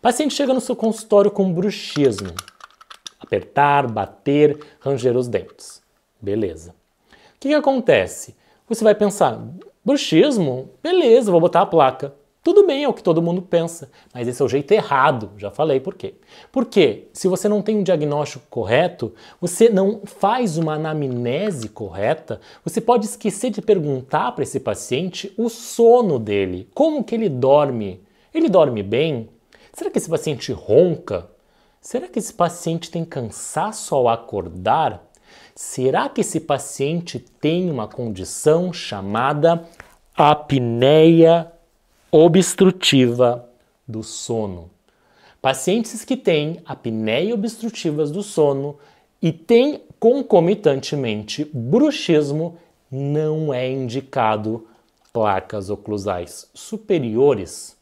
Paciente chega no seu consultório com bruxismo. Apertar, bater, ranger os dentes. Beleza. O que acontece? Você vai pensar, bruxismo? Beleza, vou botar a placa. Tudo bem, é o que todo mundo pensa, mas esse é o jeito errado, já falei por quê. Porque se você não tem um diagnóstico correto, você não faz uma anamnese correta, você pode esquecer de perguntar para esse paciente o sono dele, como que ele dorme. Ele dorme bem? Será que esse paciente ronca? Será que esse paciente tem cansaço ao acordar? Será que esse paciente tem uma condição chamada apneia obstrutiva do sono? Pacientes que têm apneia obstrutivas do sono e têm concomitantemente bruxismo, não é indicado placas oclusais superiores